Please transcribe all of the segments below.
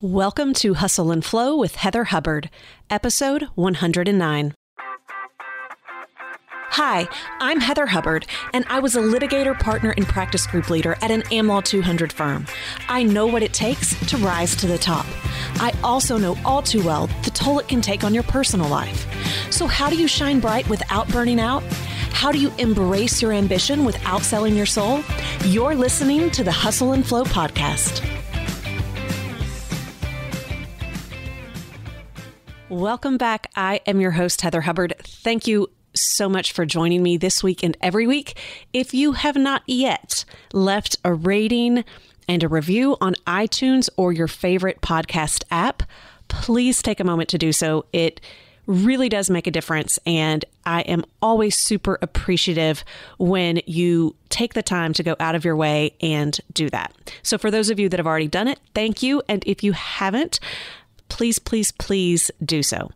Welcome to Hustle and Flow with Heather Hubbard, episode 109. Hi, I'm Heather Hubbard, and I was a litigator, partner, and practice group leader at an AmLaw 200 firm. I know what it takes to rise to the top. I also know all too well the toll it can take on your personal life. So how do you shine bright without burning out? How do you embrace your ambition without selling your soul? You're listening to the Hustle and Flow podcast. Welcome back. I am your host, Heather Hubbard. Thank you so much for joining me this week and every week. If you have not yet left a rating and a review on iTunes or your favorite podcast app, please take a moment to do so. It really does make a difference, and I am always super appreciative when you take the time to go out of your way and do that. So for those of you that have already done it, thank you. And if you haven't, please, please, please do so.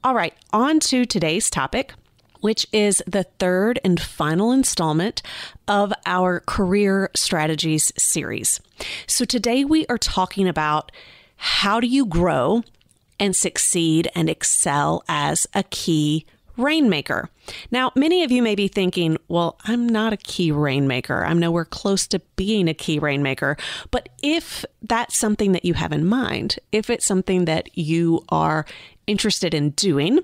All right, on to today's topic, which is the third and final installment of our Career Strategies series. So today we are talking about how do you grow and succeed and excel as a key rainmaker. Now, many of you may be thinking, well, I'm not a key rainmaker. I'm nowhere close to being a key rainmaker. But if that's something that you have in mind, if it's something that you are interested in doing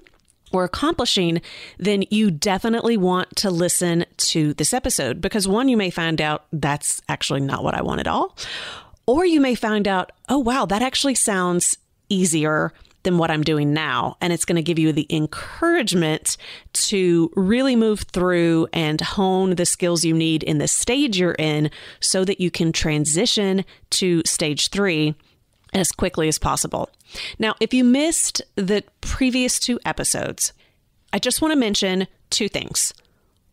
or accomplishing, then you definitely want to listen to this episode, because one, you may find out that's actually not what I want at all. Or you may find out, oh, wow, that actually sounds easier than what I'm doing now. And it's going to give you the encouragement to really move through and hone the skills you need in the stage you're in so that you can transition to stage 3 as quickly as possible. Now, if you missed the previous 2 episodes, I just want to mention 2 things.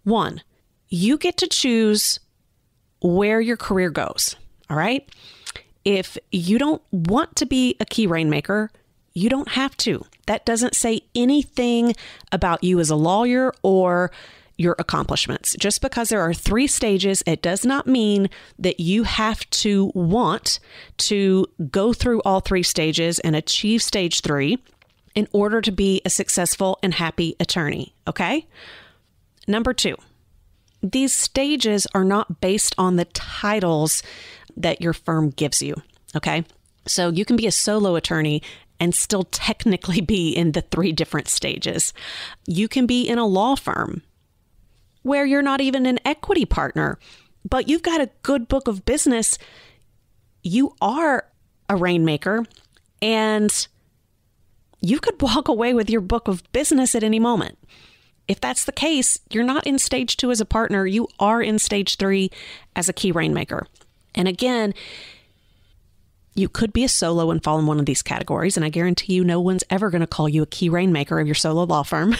1, you get to choose where your career goes. All right. If you don't want to be a key rainmaker, you don't have to. That doesn't say anything about you as a lawyer or your accomplishments. Just because there are 3 stages, it does not mean that you have to want to go through all 3 stages and achieve stage 3 in order to be a successful and happy attorney. Okay? Number 2, these stages are not based on the titles that your firm gives you. Okay? So you can be a solo attorney and still technically be in the 3 different stages. You can be in a law firm where you're not even an equity partner, but you've got a good book of business. You are a rainmaker, and you could walk away with your book of business at any moment. If that's the case, you're not in stage 2 as a partner. You are in stage 3 as a key rainmaker. And again, you could be a solo and fall in one of these categories, and I guarantee you no one's ever going to call you a key rainmaker of your solo law firm.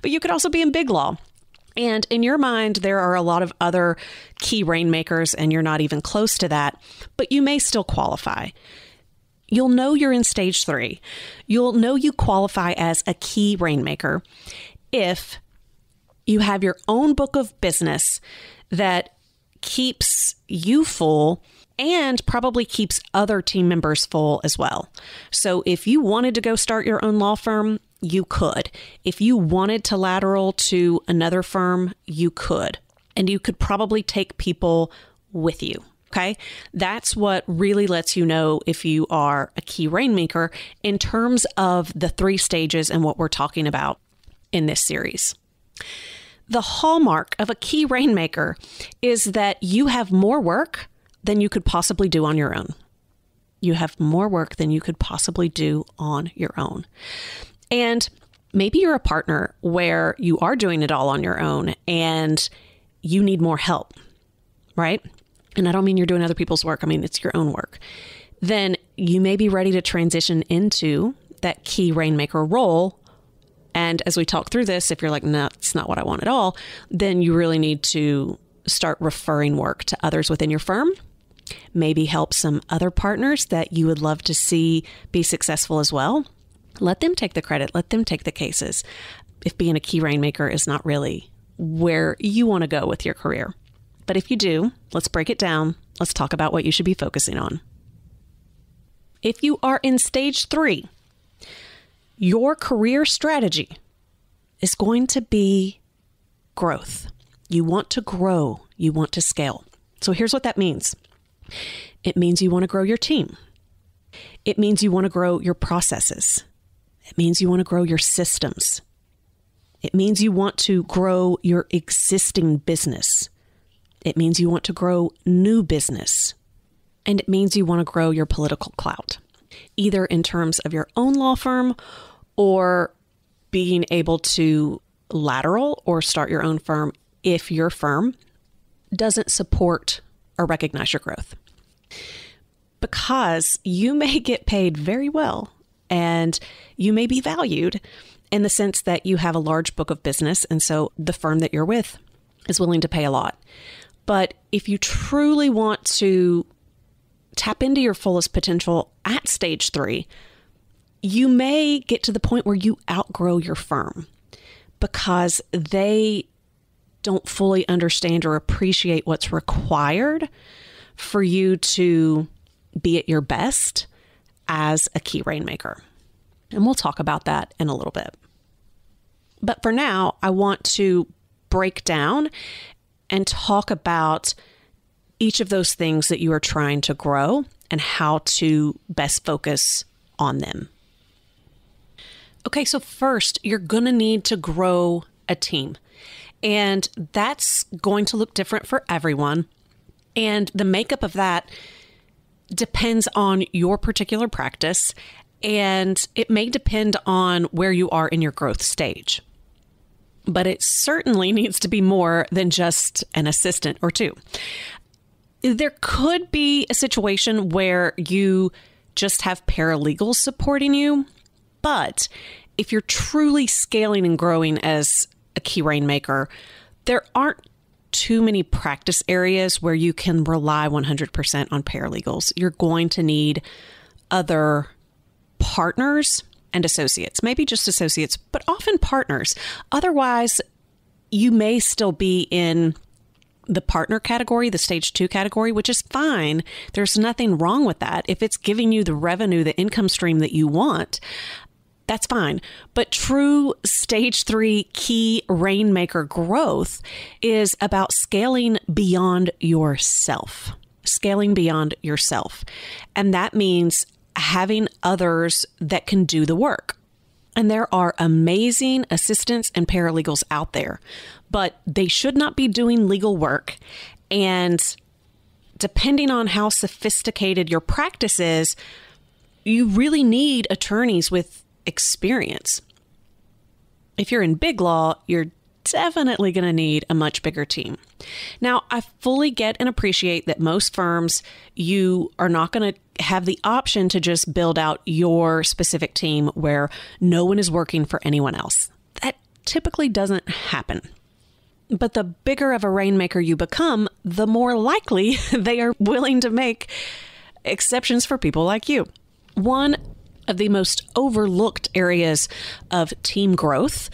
But you could also be in big law. And in your mind, there are a lot of other key rainmakers, and you're not even close to that, but you may still qualify. You'll know you're in stage 3. You'll know you qualify as a key rainmaker if you have your own book of business that keeps you full and probably keeps other team members full as well. So if you wanted to go start your own law firm, you could. If you wanted to lateral to another firm, you could. And you could probably take people with you. Okay? That's what really lets you know if you are a key rainmaker in terms of the 3 stages and what we're talking about in this series. The hallmark of a key rainmaker is that you have more work than you could possibly do on your own. You have more work than you could possibly do on your own. And maybe you're a partner where you are doing it all on your own and you need more help, right? And I don't mean you're doing other people's work. I mean, it's your own work. Then you may be ready to transition into that key rainmaker role. And as we talk through this, if you're like, no, it's not what I want at all, then you really need to start referring work to others within your firm. Maybe help some other partners that you would love to see be successful as well. Let them take the credit. Let them take the cases. If being a key rainmaker is not really where you want to go with your career. But if you do, let's break it down. Let's talk about what you should be focusing on. If you are in stage 3, your career strategy is going to be growth. You want to grow. You want to scale. So here's what that means. It means you want to grow your team. It means you want to grow your processes. It means you want to grow your systems. It means you want to grow your existing business. It means you want to grow new business. And it means you want to grow your political clout, either in terms of your own law firm or being able to lateral or start your own firm if your firm doesn't support or recognize your growth. Because you may get paid very well and you may be valued in the sense that you have a large book of business, and so the firm that you're with is willing to pay a lot. But if you truly want to tap into your fullest potential at stage 3, you may get to the point where you outgrow your firm because they don't fully understand or appreciate what's required for you to be at your best as a key rainmaker. And we'll talk about that in a little bit. But for now, I want to break down and talk about each of those things that you are trying to grow and how to best focus on them. Okay, so first, you're going to need to grow a team. And that's going to look different for everyone. And the makeup of that depends on your particular practice, and it may depend on where you are in your growth stage. But it certainly needs to be more than just an assistant or two. There could be a situation where you just have paralegals supporting you, but if you're truly scaling and growing as a key rainmaker, there aren't too many practice areas where you can rely 100% on paralegals. You're going to need other partners and associates, maybe just associates, but often partners. Otherwise, you may still be in the partner category, the stage 2 category, which is fine. There's nothing wrong with that. If it's giving you the revenue, the income stream that you want, that's fine. But true stage 3 key rainmaker growth is about scaling beyond yourself. Scaling beyond yourself. And that means having others that can do the work. And there are amazing assistants and paralegals out there, but they should not be doing legal work. And depending on how sophisticated your practice is, you really need attorneys with experience. If you're in big law, you're definitely going to need a much bigger team. Now, I fully get and appreciate that most firms, you are not going to have the option to just build out your specific team where no one is working for anyone else. That typically doesn't happen. But the bigger of a rainmaker you become, the more likely they are willing to make exceptions for people like you. One of the most overlooked areas of team growth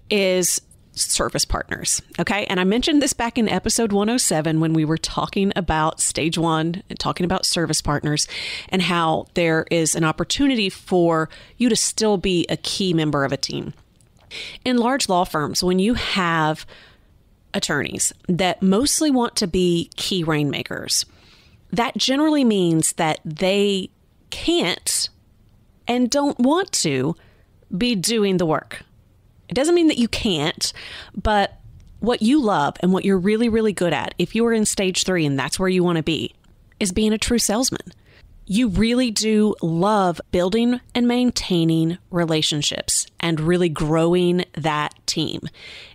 is service partners. Okay. And I mentioned this back in episode 107 when we were talking about stage 1 and talking about service partners and how there is an opportunity for you to still be a key member of a team. In large law firms, when you have attorneys that mostly want to be key rainmakers, that generally means that they can't and don't want to be doing the work. It doesn't mean that you can't, but what you love and what you're really, really good at, if you are in stage 3 and that's where you want to be, is being a true salesman. You really do love building and maintaining relationships and really growing that team.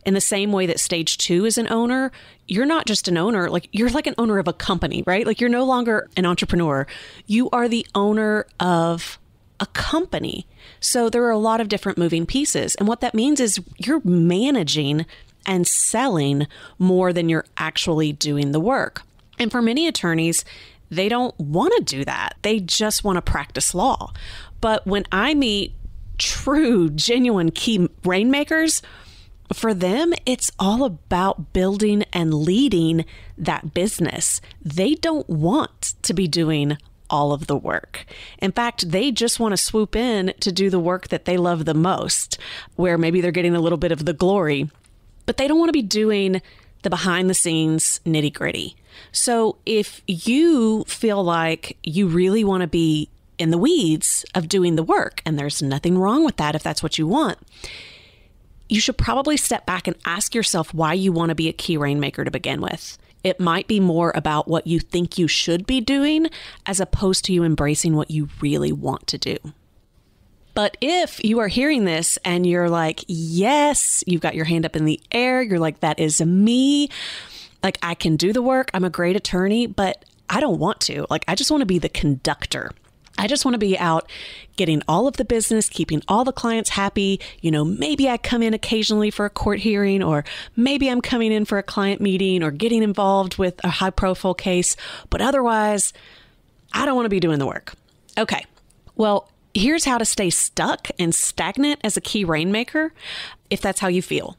In the same way that stage 2 is an owner, you're not just an owner, like you're like an owner of a company, right? Like you're no longer an entrepreneur. You are the owner of a company. So there are a lot of different moving pieces. And what that means is you're managing and selling more than you're actually doing the work. And for many attorneys, they don't want to do that. They just want to practice law. But when I meet true, genuine key rainmakers, for them, it's all about building and leading that business. They don't want to be doing all of the work. In fact, they just want to swoop in to do the work that they love the most, where maybe they're getting a little bit of the glory, but they don't want to be doing the behind the scenes nitty gritty. So if you feel like you really want to be in the weeds of doing the work, and there's nothing wrong with that if that's what you want, you should probably step back and ask yourself why you want to be a key rainmaker to begin with. It might be more about what you think you should be doing as opposed to you embracing what you really want to do. But if you are hearing this and you're like, yes, you've got your hand up in the air, you're like, that is me. Like, I can do the work. I'm a great attorney, but I don't want to. Like, I just want to be the conductor. I just want to be out getting all of the business, keeping all the clients happy. You know, maybe I come in occasionally for a court hearing, or maybe I'm coming in for a client meeting or getting involved with a high profile case. But otherwise, I don't want to be doing the work. Okay, well, here's how to stay stuck and stagnant as a key rainmaker, if that's how you feel.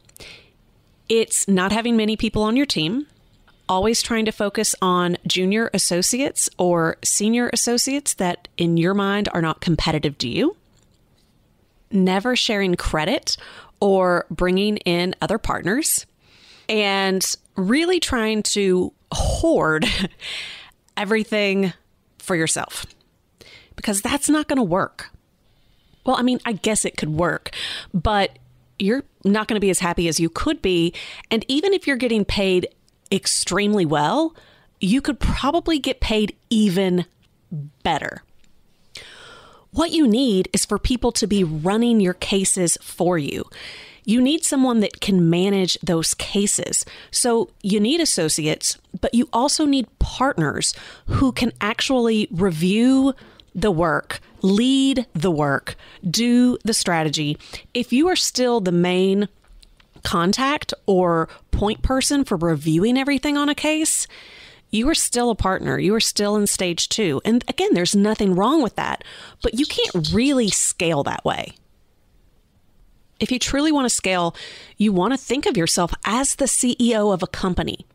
It's not having many people on your team, always trying to focus on junior associates or senior associates that in your mind are not competitive to you, never sharing credit or bringing in other partners, and really trying to hoard everything for yourself, because that's not going to work. Well, I mean, I guess it could work, but you're not going to be as happy as you could be. And even if you're getting paid extremely well, you could probably get paid even better. What you need is for people to be running your cases for you. You need someone that can manage those cases. So you need associates, but you also need partners who can actually review the work, lead the work, do the strategy. If you are still the main contact or point person for reviewing everything on a case, you are still a partner. You are still in stage 2. And again, there's nothing wrong with that, but you can't really scale that way. If you truly want to scale, you want to think of yourself as the CEO of a company.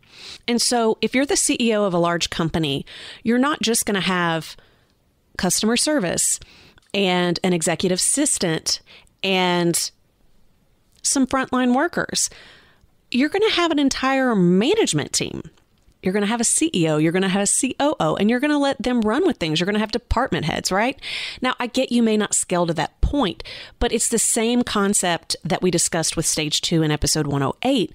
And so if you're the CEO of a large company, you're not just going to have customer service and an executive assistant and some frontline workers. You're going to have an entire management team. You're going to have a CEO, you're going to have a COO, and you're going to let them run with things. You're going to have department heads, right? Now, I get you may not scale to that point, but it's the same concept that we discussed with stage 2 in episode 108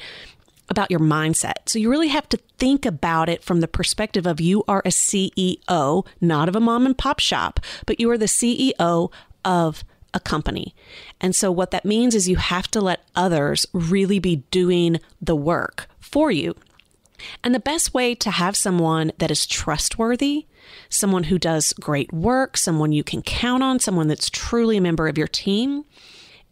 about your mindset. So you really have to think about it from the perspective of you are a CEO, not of a mom and pop shop, but you are the CEO of a company. And so what that means is you have to let others really be doing the work for you. And the best way to have someone that is trustworthy, someone who does great work, someone you can count on, someone that's truly a member of your team,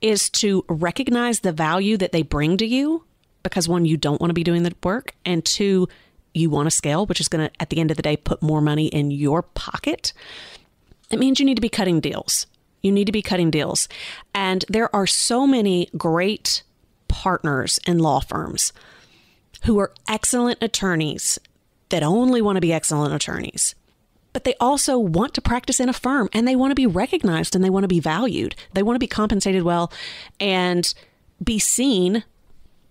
is to recognize the value that they bring to you. Because 1, you don't want to be doing the work, and 2, you want to scale, which is going to, at the end of the day, put more money in your pocket. It means you need to be cutting deals. You need to be cutting deals. And there are so many great partners in law firms who are excellent attorneys that only want to be excellent attorneys. But they also want to practice in a firm, and they want to be recognized, and they want to be valued. They want to be compensated well and be seen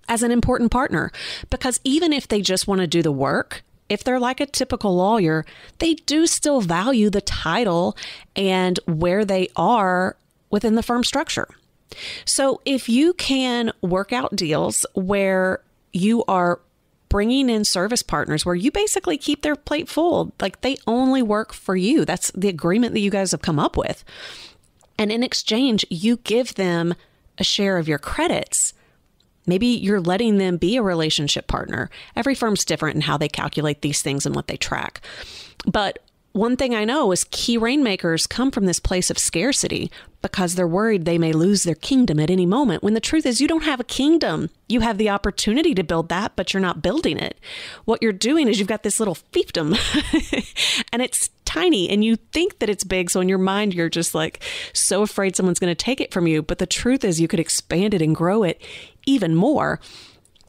as an important partner, because even if they just want to do the work, if they're like a typical lawyer, they do still value the title and where they are within the firm structure. So if you can work out deals where you are bringing in service partners, where you basically keep their plate full, like they only work for you. That's the agreement that you guys have come up with. And in exchange, you give them a share of your credits. Maybe you're letting them be a relationship partner. Every firm's different in how they calculate these things and what they track. But one thing I know is key rainmakers come from this place of scarcity because they're worried they may lose their kingdom at any moment, when the truth is you don't have a kingdom. You have the opportunity to build that, but you're not building it. What you're doing is you've got this little fiefdom and it's tiny, and you think that it's big. So in your mind, you're just like so afraid someone's going to take it from you. But the truth is you could expand it and grow it even more.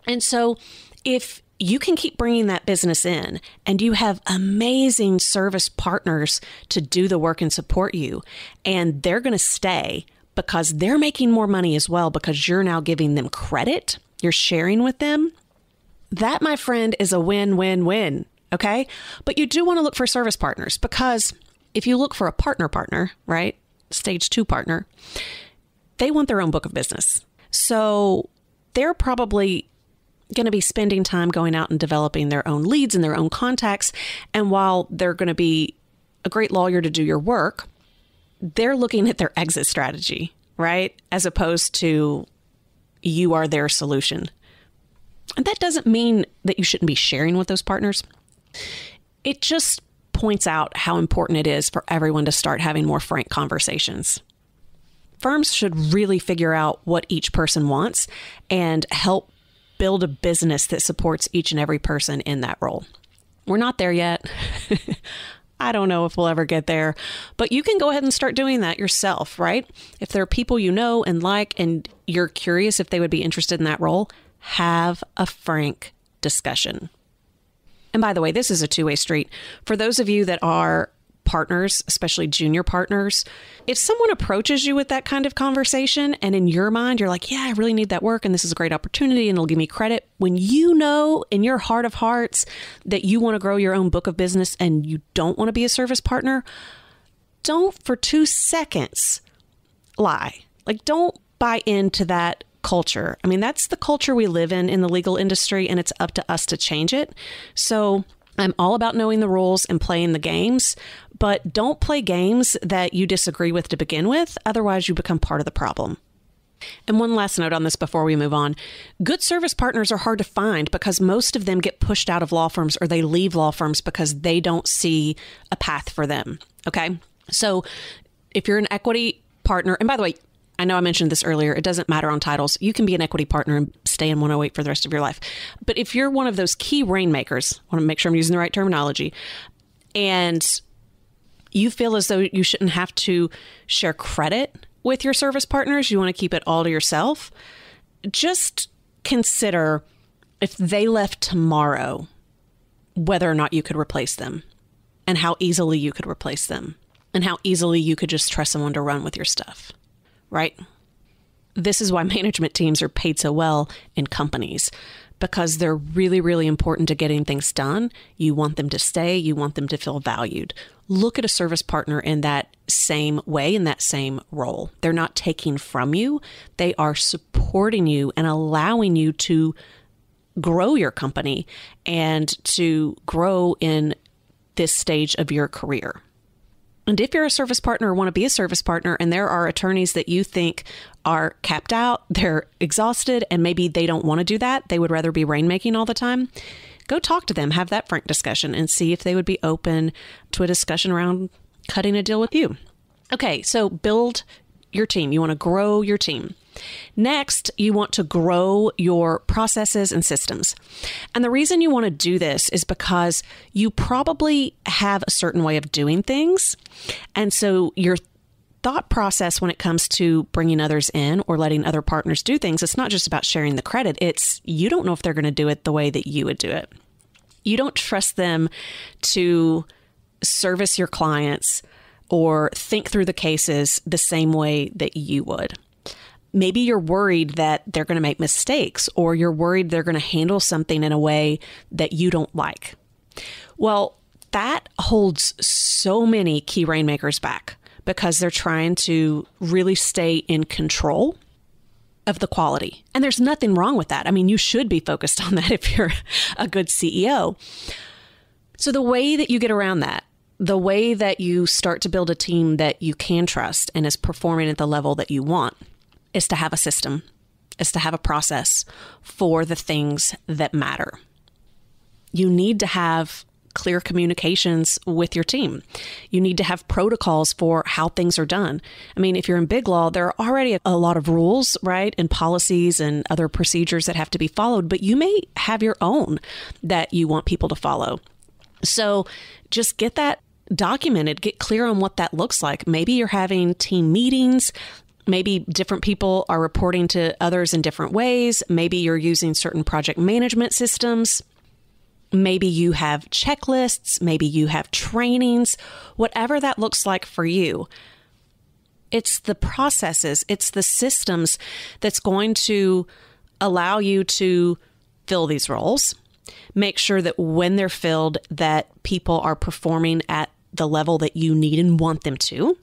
And so if you can keep bringing that business in, and you have amazing service partners to do the work and support you. And they're going to stay because they're making more money as well, because you're now giving them credit. You're sharing with them. That, my friend, is a win-win-win. Okay. But you do want to look for service partners, because if you look for a partner, right? Stage 2 partner, they want their own book of business. So they're probably going to be spending time going out and developing their own leads and their own contacts. And while they're going to be a great lawyer to do your work, they're looking at their exit strategy, right? As opposed to you are their solution. And that doesn't mean that you shouldn't be sharing with those partners. It just points out how important it is for everyone to start having more frank conversations. Firms should really figure out what each person wants and help build a business that supports each and every person in that role. We're not there yet. I don't know if we'll ever get there, but you can go ahead and start doing that yourself, right? If there are people you know and like, and you're curious if they would be interested in that role, have a frank discussion. And by the way, this is a two-way street. For those of you that are partners, especially junior partners, if someone approaches you with that kind of conversation and in your mind, you're like, yeah, I really need that work and this is a great opportunity and it'll give me credit. When you know in your heart of hearts that you want to grow your own book of business and you don't want to be a service partner, don't for 2 seconds lie. Like, don't buy into that culture. I mean, that's the culture we live in the legal industry, and it's up to us to change it. So I'm all about knowing the rules and playing the games, but don't play games that you disagree with to begin with. Otherwise, you become part of the problem. And one last note on this before we move on. Good service partners are hard to find because most of them get pushed out of law firms, or they leave law firms because they don't see a path for them. Okay. So if you're an equity partner, and by the way, I know I mentioned this earlier, it doesn't matter on titles. You can be an equity partner and stay in 108 for the rest of your life. But if you're one of those key rainmakers, I want to make sure I'm using the right terminology, and you feel as though you shouldn't have to share credit with your service partners, you want to keep it all to yourself, just consider if they left tomorrow, whether or not you could replace them, and how easily you could replace them, and how easily you could just trust someone to run with your stuff. Right? This is why management teams are paid so well in companies, because they're really, really important to getting things done. You want them to stay. You want them to feel valued. Look at a service partner in that same way, in that same role. They're not taking from you. They are supporting you and allowing you to grow your company and to grow in this stage of your career. And if you're a service partner or want to be a service partner, and there are attorneys that you think are capped out, they're exhausted, and maybe they don't want to do that, they would rather be rainmaking all the time, go talk to them, have that frank discussion, and see if they would be open to a discussion around cutting a deal with you. Okay, so build your team. You want to grow your team. Next, you want to grow your processes and systems. And the reason you want to do this is because you probably have a certain way of doing things. And so your thought process when it comes to bringing others in or letting other partners do things, it's not just about sharing the credit. It's you don't know if they're going to do it the way that you would do it. You don't trust them to service your clients or think through the cases the same way that you would. Maybe you're worried that they're going to make mistakes, or you're worried they're going to handle something in a way that you don't like. Well, that holds so many key rainmakers back because they're trying to really stay in control of the quality. And there's nothing wrong with that. I mean, you should be focused on that if you're a good CEO. So the way that you get around that, the way that you start to build a team that you can trust and is performing at the level that you want, is to have a system, is to have a process for the things that matter. You need to have clear communications with your team. You need to have protocols for how things are done. I mean, if you're in big law, there are already a lot of rules, right? And policies and other procedures that have to be followed, but you may have your own that you want people to follow. So just get that documented, get clear on what that looks like. Maybe you're having team meetings. Maybe different people are reporting to others in different ways. Maybe you're using certain project management systems. Maybe you have checklists, maybe you have trainings, whatever that looks like for you. It's the processes, it's the systems that's going to allow you to fill these roles. Make sure that when they're filled, that people are performing at the level that you need and want them to.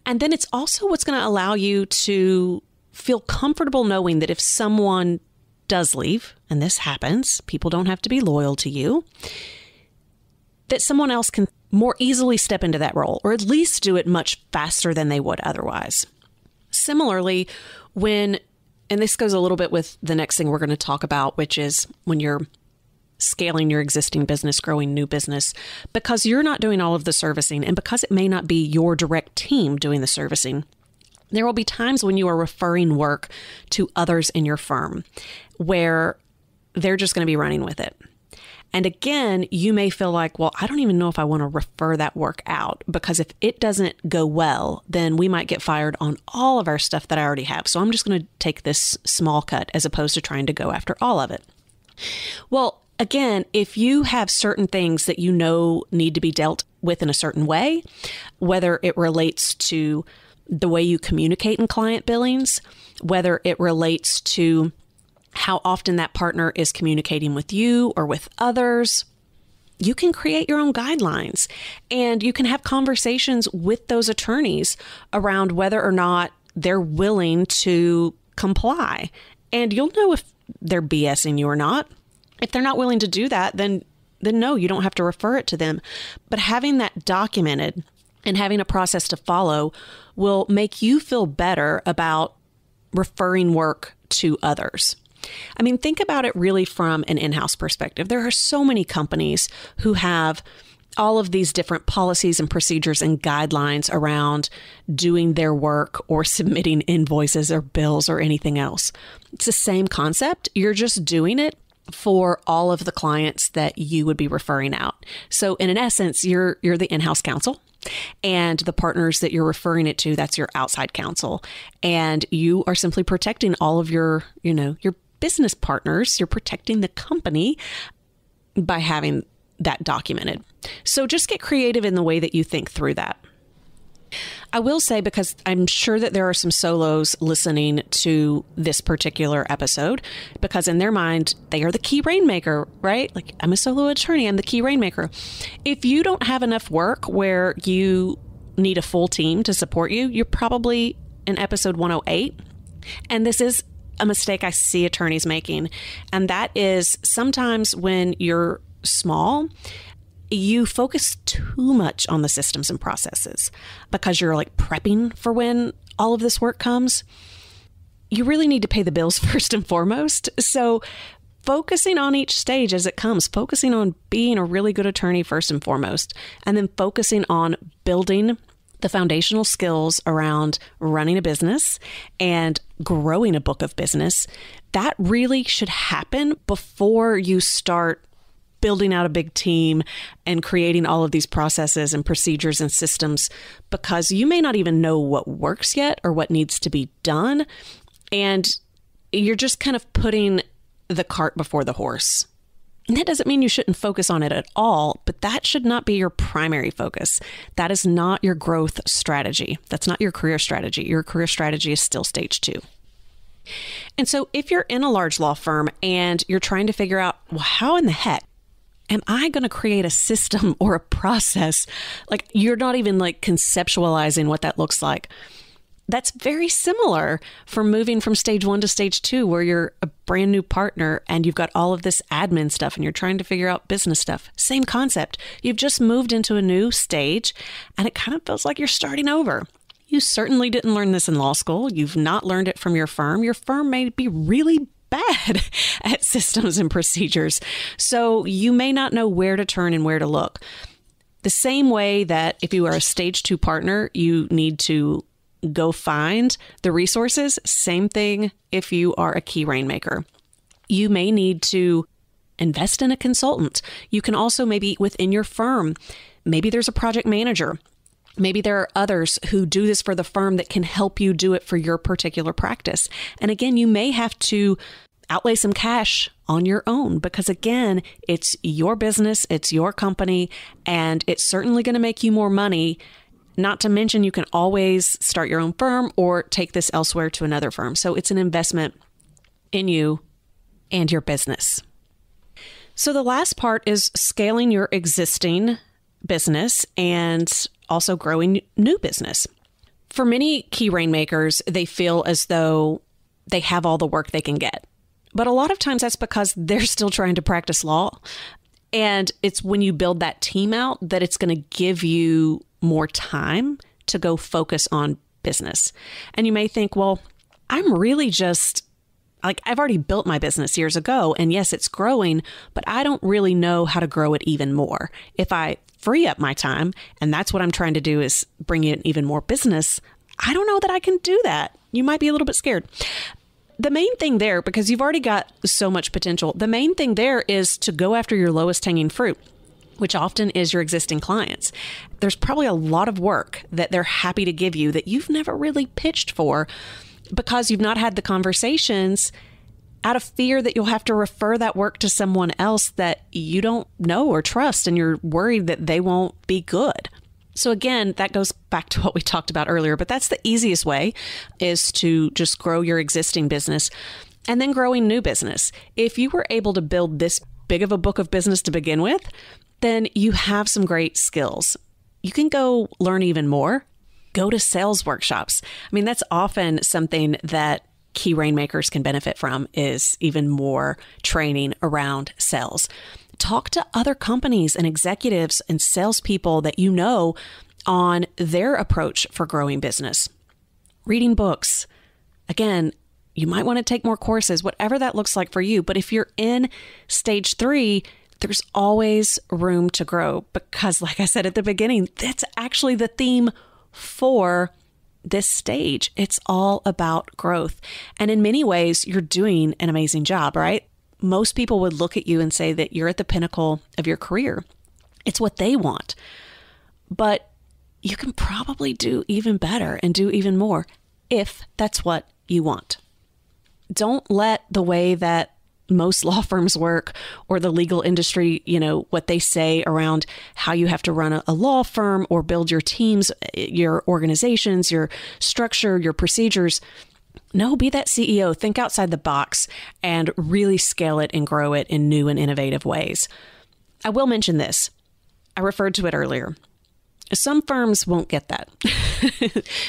And then it's also what's going to allow you to feel comfortable knowing that if someone does leave, and this happens, people don't have to be loyal to you, that someone else can more easily step into that role, or at least do it much faster than they would otherwise. Similarly, and this goes a little bit with the next thing we're going to talk about, which is when you're scaling your existing business, growing new business, because you're not doing all of the servicing and because it may not be your direct team doing the servicing, there will be times when you are referring work to others in your firm where they're just going to be running with it. And again, you may feel like, well, I don't even know if I want to refer that work out, because if it doesn't go well, then we might get fired on all of our stuff that I already have. So I'm just going to take this small cut as opposed to trying to go after all of it. Well, again, if you have certain things that you know need to be dealt with in a certain way, whether it relates to the way you communicate in client billings, whether it relates to how often that partner is communicating with you or with others, you can create your own guidelines and you can have conversations with those attorneys around whether or not they're willing to comply. And you'll know if they're BSing you or not. If they're not willing to do that, then no, you don't have to refer it to them. But having that documented and having a process to follow will make you feel better about referring work to others. I mean, think about it really from an in-house perspective. There are so many companies who have all of these different policies and procedures and guidelines around doing their work or submitting invoices or bills or anything else. It's the same concept. You're just doing it for all of the clients that you would be referring out. So in essence, you're the in-house counsel, and the partners that you're referring it to, that's your outside counsel. And you are simply protecting all of your business partners. You're protecting the company by having that documented. So just get creative in the way that you think through that. I will say, because I'm sure that there are some solos listening to this particular episode, because in their mind, they are the key rainmaker, right? Like, I'm a solo attorney, I'm the key rainmaker. If you don't have enough work where you need a full team to support you, you're probably in episode 108. And this is a mistake I see attorneys making. And that is sometimes when you're small, you focus too much on the systems and processes because you're like prepping for when all of this work comes. You really need to pay the bills first and foremost. So focusing on each stage as it comes, focusing on being a really good attorney first and foremost, and then focusing on building the foundational skills around running a business and growing a book of business. That really should happen before you start building out a big team and creating all of these processes and procedures and systems, because you may not even know what works yet or what needs to be done. And you're just kind of putting the cart before the horse. And that doesn't mean you shouldn't focus on it at all, but that should not be your primary focus. That is not your growth strategy. That's not your career strategy. Your career strategy is still stage 2. And so if you're in a large law firm and you're trying to figure out, well, how in the heck am I going to create a system or a process? Like, you're not even like conceptualizing what that looks like. That's very similar for moving from stage 1 to stage 2, where you're a brand new partner and you've got all of this admin stuff and you're trying to figure out business stuff. Same concept. You've just moved into a new stage and it kind of feels like you're starting over. You certainly didn't learn this in law school. You've not learned it from your firm. Your firm may be really bad at systems and procedures. So you may not know where to turn and where to look. The same way that if you are a stage 2 partner, you need to go find the resources. Same thing if you are a key rainmaker. You may need to invest in a consultant. You can also maybe within your firm, maybe there's a project manager. Maybe there are others who do this for the firm that can help you do it for your particular practice. And again, you may have to outlay some cash on your own, because again, it's your business, it's your company, and it's certainly going to make you more money. Not to mention, you can always start your own firm or take this elsewhere to another firm. So it's an investment in you and your business. So the last part is scaling your existing business and also growing new business. For many key rainmakers, they feel as though they have all the work they can get. But a lot of times that's because they're still trying to practice law. And it's when you build that team out that it's going to give you more time to go focus on business. And you may think, well, I'm really just I've already built my business years ago, and yes, it's growing, but I don't really know how to grow it even more. If I free up my time, and that's what I'm trying to do is bring in even more business, I don't know that I can do that. You might be a little bit scared. The main thing there, because you've already got so much potential, the main thing there is to go after your lowest hanging fruit, which often is your existing clients. There's probably a lot of work that they're happy to give you that you've never really pitched for because you've not had the conversations out of fear that you'll have to refer that work to someone else that you don't know or trust, and you're worried that they won't be good. So again, that goes back to what we talked about earlier, but that's the easiest way, is to just grow your existing business and then growing new business. If you were able to build this big of a book of business to begin with, then you have some great skills. You can go learn even more. Go to sales workshops. I mean, that's often something that key rainmakers can benefit from, is even more training around sales. Talk to other companies and executives and salespeople that you know on their approach for growing business. Reading books. Again, you might want to take more courses, whatever that looks like for you. But if you're in stage 3, there's always room to grow, because like I said at the beginning, that's actually the theme for this stage. It's all about growth. And in many ways, you're doing an amazing job, right? Most people would look at you and say that you're at the pinnacle of your career. It's what they want. But you can probably do even better and do even more if that's what you want. Don't let the way that most law firms work, or the legal industry, what they say around how you have to run a law firm or build your teams, your organizations, your structure, your procedures. No, be that CEO. Think outside the box and really scale it and grow it in new and innovative ways. I will mention this. I referred to it earlier. Some firms won't get that.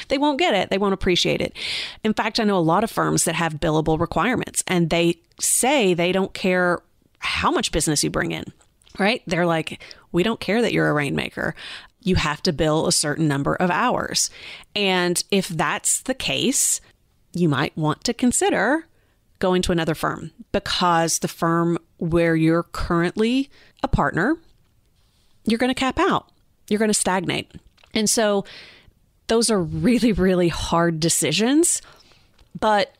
They won't get it. They won't appreciate it. In fact, I know a lot of firms that have billable requirements, and they say they don't care how much business you bring in, right? They're like, we don't care that you're a rainmaker. You have to bill a certain number of hours. And if that's the case, you might want to consider going to another firm, because the firm where you're currently a partner, you're going to cap out. You're going to stagnate. And so those are really, really hard decisions. But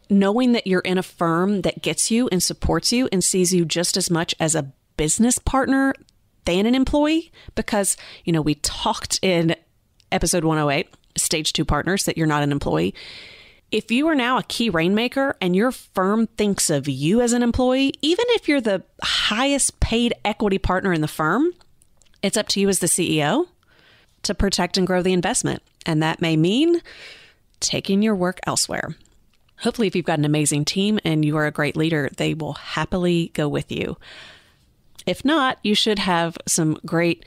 knowing that you're in a firm that gets you and supports you and sees you just as much as a business partner than an employee, because, we talked in episode 108, stage 2 partners, that you're not an employee. If you are now a key rainmaker and your firm thinks of you as an employee, even if you're the highest paid equity partner in the firm, it's up to you as the CEO to protect and grow the investment. And that may mean taking your work elsewhere. Hopefully, if you've got an amazing team and you are a great leader, they will happily go with you. If not, you should have some great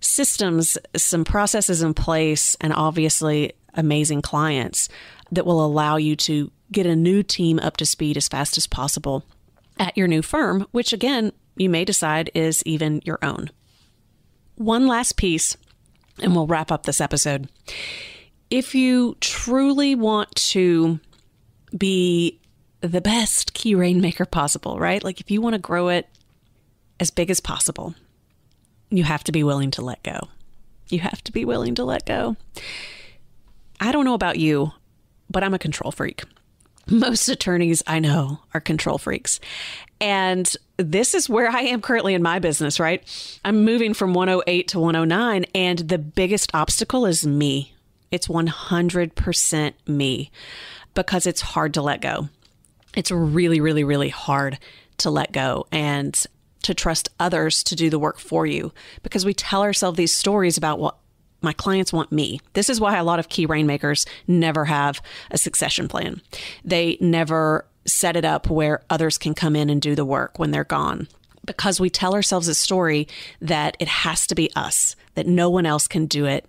systems, some processes in place, and obviously amazing clients that will allow you to get a new team up to speed as fast as possible at your new firm, which again, you may decide is even your own. One last piece, and we'll wrap up this episode. If you truly want to be the best key rainmaker possible, right? Like if you want to grow it as big as possible, you have to be willing to let go. You have to be willing to let go. I don't know about you, but I'm a control freak. Most attorneys I know are control freaks. And this is where I am currently in my business, right? I'm moving from 108 to 109, and the biggest obstacle is me. It's 100% me, because it's hard to let go. It's really, really, really hard to let go and to trust others to do the work for you, because we tell ourselves these stories about what my clients want me. This is why a lot of key rainmakers never have a succession plan. They never set it up where others can come in and do the work when they're gone, because we tell ourselves a story that it has to be us, that no one else can do it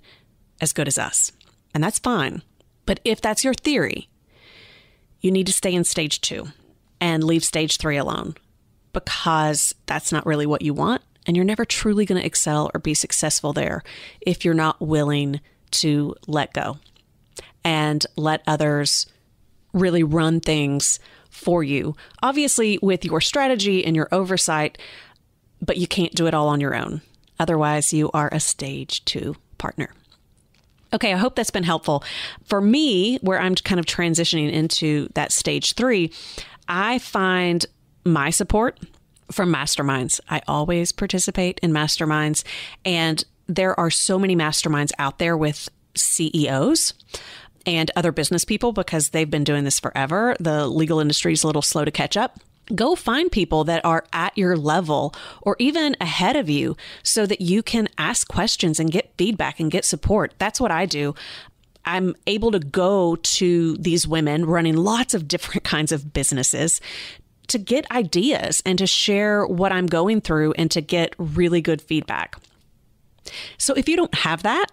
as good as us. And that's fine. But if that's your theory, you need to stay in stage 2 and leave stage 3 alone, because that's not really what you want. And you're never truly going to excel or be successful there if you're not willing to let go and let others really run things for you. Obviously, with your strategy and your oversight, but you can't do it all on your own. Otherwise, you are a stage 2 partner. Okay, I hope that's been helpful. For me, where I'm kind of transitioning into that stage 3, I find my support from masterminds. I always participate in masterminds, and there are so many masterminds out there with CEOs and other business people because they've been doing this forever. The legal industry is a little slow to catch up. Go find people that are at your level or even ahead of you so that you can ask questions and get feedback and get support. That's what I do. I'm able to go to these women running lots of different kinds of businesses to get ideas and to share what I'm going through and to get really good feedback. So if you don't have that,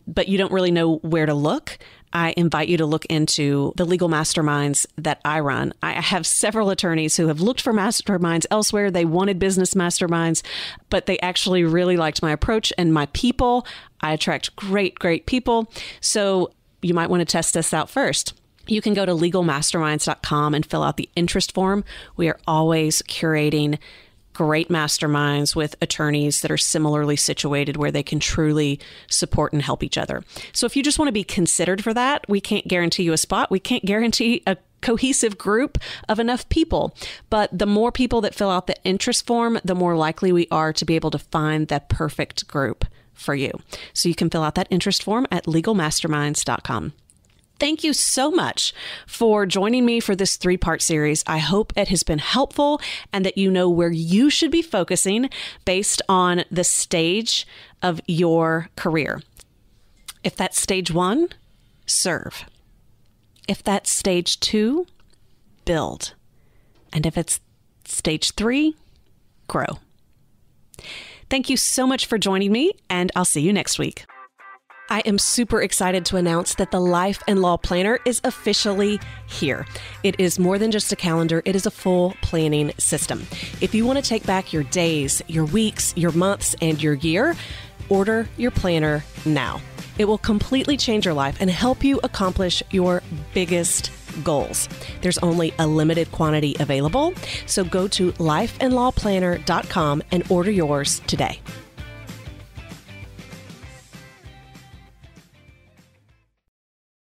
but you don't really know where to look, I invite you to look into the legal masterminds that I run. I have several attorneys who have looked for masterminds elsewhere. They wanted business masterminds, but they actually really liked my approach and my people. I attract great people. So you might want to test this out first. You can go to legalmasterminds.com and fill out the interest form. We are always curating great masterminds with attorneys that are similarly situated where they can truly support and help each other. So if you just want to be considered for that, we can't guarantee you a spot. We can't guarantee a cohesive group of enough people. But the more people that fill out the interest form, the more likely we are to be able to find that perfect group for you. So you can fill out that interest form at legalmasterminds.com. Thank you so much for joining me for this 3-part series. I hope it has been helpful and that you know where you should be focusing based on the stage of your career. If that's stage 1, serve. If that's stage 2, build. And if it's stage 3, grow. Thank you so much for joining me, and I'll see you next week. I am super excited to announce that the Life and Law Planner is officially here. It is more than just a calendar. It is a full planning system. If you want to take back your days, your weeks, your months, and your year, order your planner now. It will completely change your life and help you accomplish your biggest goals. There's only a limited quantity available, so go to lifeandlawplanner.com and order yours today.